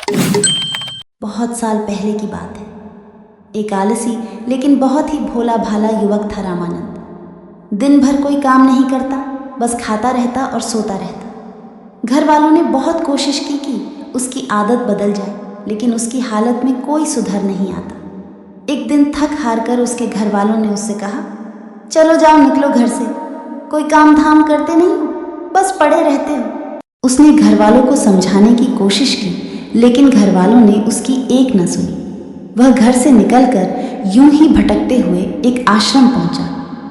बहुत साल पहले की बात है। एक आलसी लेकिन बहुत ही भोला भाला युवक था रामानंद। दिन भर कोई काम नहीं करता, बस खाता रहता और सोता रहता। घर वालों ने बहुत कोशिश की कि उसकी आदत बदल जाए, लेकिन उसकी हालत में कोई सुधर नहीं आता। एक दिन थक हार कर उसके घर वालों ने उससे कहा, चलो जाओ, निकलो घर से, कोई काम धाम करते नहीं हो, बस पड़े रहते हो। उसने घर वालों को समझाने की कोशिश की, लेकिन घर वालों ने उसकी एक न सुनी। वह घर से निकलकर यूं ही भटकते हुए एक आश्रम पहुंचा।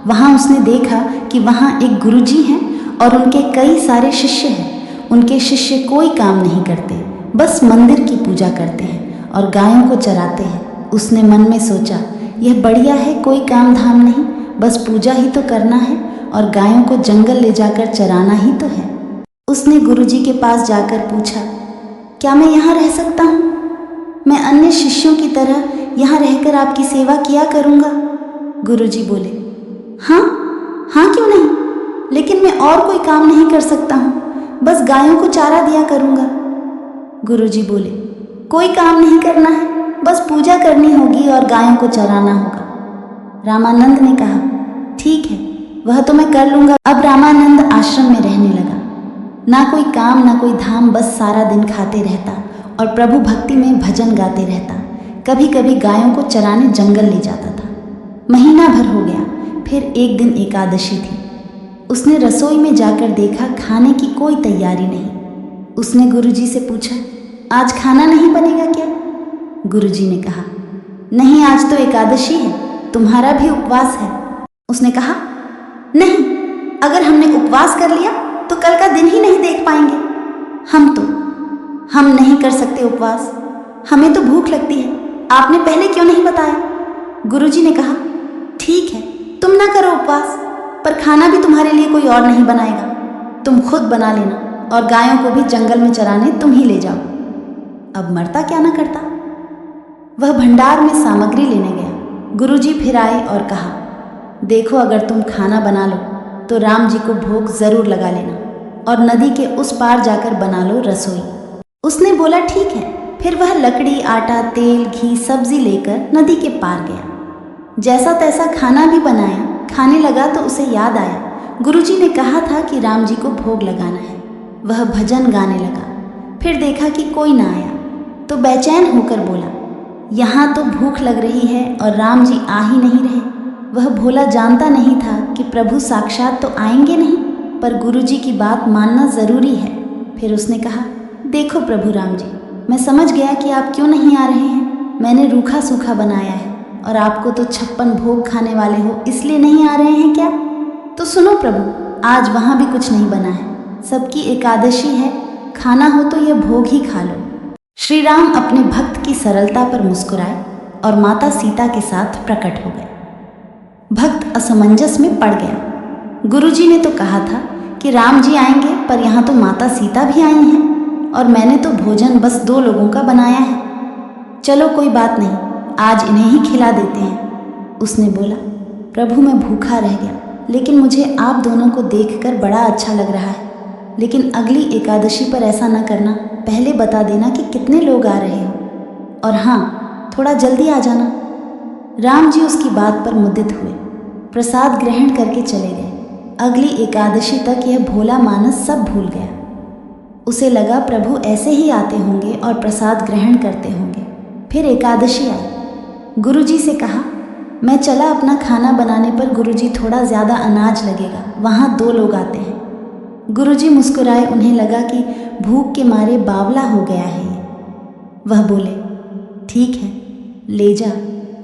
वहां उसने देखा कि वहां एक गुरुजी हैं और उनके कई सारे शिष्य हैं। उनके शिष्य कोई काम नहीं करते, बस मंदिर की पूजा करते हैं और गायों को चराते हैं। उसने मन में सोचा, यह बढ़िया है, कोई काम धाम नहीं, बस पूजा ही तो करना है और गायों को जंगल ले जाकर चराना ही तो है। उसने गुरुजी के पास जाकर पूछा, क्या मैं यहाँ रह सकता हूँ? मैं अन्य शिष्यों की तरह यहाँ रहकर आपकी सेवा किया करूँगा। गुरुजी बोले, हाँ हाँ, क्यों नहीं, लेकिन मैं और कोई काम नहीं कर सकता हूँ, बस गायों को चारा दिया करूँगा। गुरुजी बोले, कोई काम नहीं करना है, बस पूजा करनी होगी और गायों को चराना होगा। रामानंद ने कहा, ठीक है, वह तो मैं कर लूँगा। अब रामानंद आश्रम में रहने लगा। ना कोई काम ना कोई धाम, बस सारा दिन खाते रहता और प्रभु भक्ति में भजन गाते रहता। कभी कभी गायों को चराने जंगल ले जाता था। महीना भर हो गया, फिर एक दिन एकादशी थी। उसने रसोई में जाकर देखा, खाने की कोई तैयारी नहीं। उसने गुरुजी से पूछा, आज खाना नहीं बनेगा क्या? गुरुजी ने कहा, नहीं, आज तो एकादशी है, तुम्हारा भी उपवास है। उसने कहा, नहीं, अगर हमने उपवास कर लिया तो कल का दिन ही नहीं देख पाएंगे। हम नहीं कर सकते उपवास, हमें तो भूख लगती है, आपने पहले क्यों नहीं बताया? गुरुजी ने कहा, ठीक है, तुम ना करो उपवास, पर खाना भी तुम्हारे लिए कोई और नहीं बनाएगा, तुम खुद बना लेना और गायों को भी जंगल में चराने तुम ही ले जाओ। अब मरता क्या ना करता। वह भंडार में सामग्री लेने गया। गुरुजी फिर आए और कहा, देखो, अगर तुम खाना बना लो तो राम जी को भोग जरूर लगा लेना और नदी के उस पार जाकर बना लो रसोई। उसने बोला, ठीक है। फिर वह लकड़ी, आटा, तेल, घी, सब्जी लेकर नदी के पार गया। जैसा तैसा खाना भी बनाया। खाने लगा तो उसे याद आया, गुरुजी ने कहा था कि राम जी को भोग लगाना है। वह भजन गाने लगा। फिर देखा कि कोई ना आया तो बेचैन होकर बोला, यहाँ तो भूख लग रही है और राम जी आ ही नहीं रहे। वह भोला जानता नहीं था कि प्रभु साक्षात तो आएंगे नहीं, पर गुरुजी की बात मानना जरूरी है। फिर उसने कहा, देखो प्रभु राम जी, मैं समझ गया कि आप क्यों नहीं आ रहे हैं। मैंने रूखा सूखा बनाया है और आपको तो 56 भोग खाने वाले हो, इसलिए नहीं आ रहे हैं क्या? तो सुनो प्रभु, आज वहाँ भी कुछ नहीं बना है, सबकी एकादशी है, खाना हो तो यह भोग ही खा लो। श्री राम अपने भक्त की सरलता पर मुस्कुराए और माता सीता के साथ प्रकट हो गए। भक्त असमंजस में पड़ गया। गुरुजी ने तो कहा था कि राम जी आएंगे, पर यहाँ तो माता सीता भी आई हैं और मैंने तो भोजन बस 2 लोगों का बनाया है। चलो कोई बात नहीं, आज इन्हें ही खिला देते हैं। उसने बोला, प्रभु मैं भूखा रह गया, लेकिन मुझे आप दोनों को देखकर बड़ा अच्छा लग रहा है। लेकिन अगली एकादशी पर ऐसा न करना, पहले बता देना कि कितने लोग आ रहे हो, और हाँ, थोड़ा जल्दी आ जाना। राम जी उसकी बात पर मुदित हुए, प्रसाद ग्रहण करके चले गए। अगली एकादशी तक यह भोला मानस सब भूल गया। उसे लगा प्रभु ऐसे ही आते होंगे और प्रसाद ग्रहण करते होंगे। फिर एकादशी आई। गुरुजी से कहा, मैं चला अपना खाना बनाने, पर गुरुजी थोड़ा ज़्यादा अनाज लगेगा, वहाँ 2 लोग आते हैं। गुरुजी मुस्कुराए। उन्हें लगा कि भूख के मारे बावला हो गया है ये। वह बोले, ठीक है, ले जा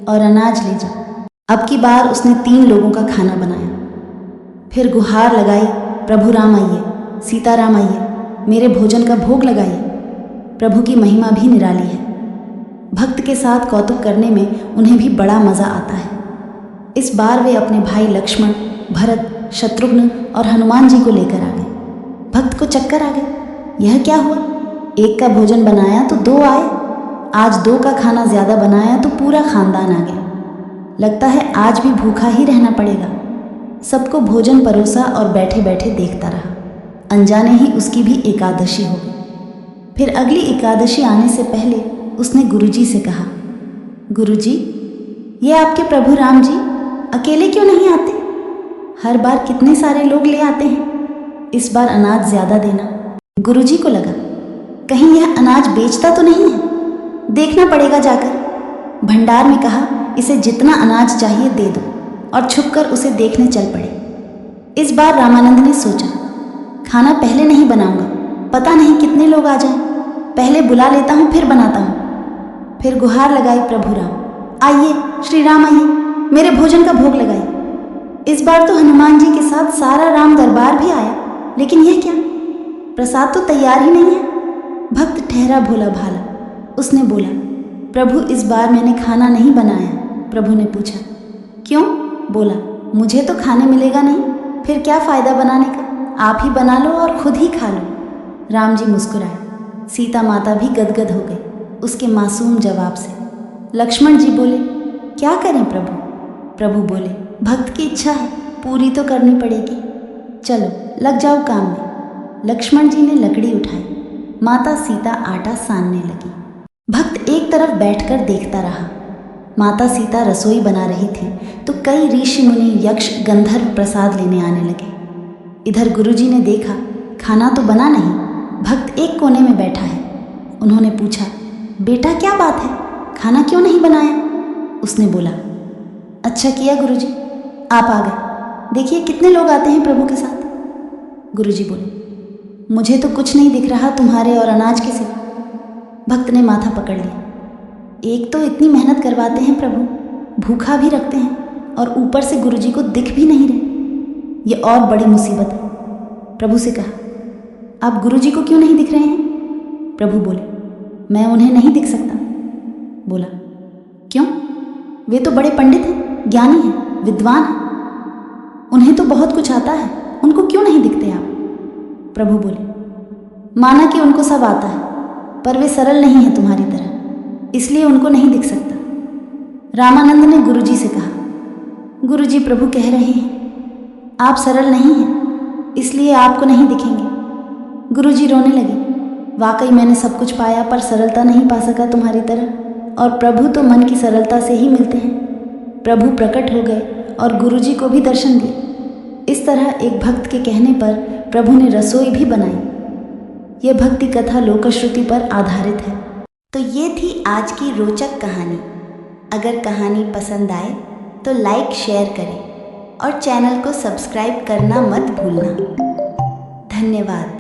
और अनाज ले जा। अब की बार उसने 3 लोगों का खाना बनाया। फिर गुहार लगाई, प्रभु राम आइए, सीताराम आइए, मेरे भोजन का भोग लगाइए। प्रभु की महिमा भी निराली है। भक्त के साथ कौतुक करने में उन्हें भी बड़ा मज़ा आता है। इस बार वे अपने भाई लक्ष्मण, भरत, शत्रुघ्न और हनुमान जी को लेकर आ गए। भक्त को चक्कर आ गए। यह क्या हुआ? एक का भोजन बनाया तो 2 आए, आज 2 का खाना ज़्यादा बनाया तो पूरा खानदान आ गया। लगता है आज भी भूखा ही रहना पड़ेगा। सबको भोजन परोसा और बैठे बैठे देखता रहा। अनजाने ही उसकी भी एकादशी हो गई। फिर अगली एकादशी आने से पहले उसने गुरुजी से कहा, गुरुजी, ये आपके प्रभु राम जी अकेले क्यों नहीं आते? हर बार कितने सारे लोग ले आते हैं, इस बार अनाज ज़्यादा देना। गुरुजी को लगा कहीं यह अनाज बेचता तो नहीं है, देखना पड़ेगा जाकर। भंडार में कहा इसे जितना अनाज चाहिए दे दो और छुपकर उसे देखने चल पड़े। इस बार रामानंद ने सोचा, खाना पहले नहीं बनाऊंगा, पता नहीं कितने लोग आ जाएं, पहले बुला लेता हूँ फिर बनाता हूँ। फिर गुहार लगाई, प्रभु राम आइए, श्री राम आइए, मेरे भोजन का भोग लगाइए। इस बार तो हनुमान जी के साथ सारा राम दरबार भी आया, लेकिन यह क्या, प्रसाद तो तैयार ही नहीं है। भक्त ठहरा भोला भाला, उसने बोला, प्रभु इस बार मैंने खाना नहीं बनाया। प्रभु ने पूछा, क्यों? बोला, मुझे तो खाने मिलेगा नहीं, फिर क्या फ़ायदा बनाने का, आप ही बना लो और खुद ही खा लो। राम जी मुस्कुराए, सीता माता भी गदगद हो गई उसके मासूम जवाब से। लक्ष्मण जी बोले, क्या करें प्रभु? प्रभु बोले, भक्त की इच्छा है, पूरी तो करनी पड़ेगी, चलो लग जाओ काम में। लक्ष्मण जी ने लकड़ी उठाई, माता सीता आटा सानने लगी। भक्त एक तरफ बैठकर देखता रहा। माता सीता रसोई बना रही थी तो कई ऋषि मुनि यक्ष गंधर्व प्रसाद लेने आने लगे। इधर गुरुजी ने देखा खाना तो बना नहीं, भक्त एक कोने में बैठा है। उन्होंने पूछा, बेटा क्या बात है, खाना क्यों नहीं बनाया? उसने बोला, अच्छा किया गुरुजी, आप आ गए, देखिए कितने लोग आते हैं प्रभु के साथ। गुरुजी बोले, मुझे तो कुछ नहीं दिख रहा तुम्हारे और अनाज के सिवा। भक्त ने माथा पकड़ लिया, एक तो इतनी मेहनत करवाते हैं प्रभु, भूखा भी रखते हैं और ऊपर से गुरुजी को दिख भी नहीं रहे, ये और बड़ी मुसीबत है। प्रभु से कहा, आप गुरुजी को क्यों नहीं दिख रहे हैं? प्रभु बोले, मैं उन्हें नहीं दिख सकता। बोला, क्यों? वे तो बड़े पंडित हैं, ज्ञानी हैं, विद्वान हैं, उन्हें तो बहुत कुछ आता है, उनको क्यों नहीं दिखते आप? प्रभु बोले, माना कि उनको सब आता है, पर वे सरल नहीं है तुम्हारी तरह, इसलिए उनको नहीं दिख सकता। रामानंद ने गुरुजी से कहा, गुरुजी प्रभु कह रहे हैं आप सरल नहीं हैं, इसलिए आपको नहीं दिखेंगे। गुरुजी रोने लगे, वाकई मैंने सब कुछ पाया पर सरलता नहीं पा सका तुम्हारी तरह, और प्रभु तो मन की सरलता से ही मिलते हैं। प्रभु प्रकट हो गए और गुरुजी को भी दर्शन दिए। इस तरह एक भक्त के कहने पर प्रभु ने रसोई भी बनाई। यह भक्ति कथा लोकश्रुति पर आधारित है। तो ये थी आज की रोचक कहानी। अगर कहानी पसंद आए तो लाइक शेयर करें और चैनल को सब्सक्राइब करना मत भूलना। धन्यवाद।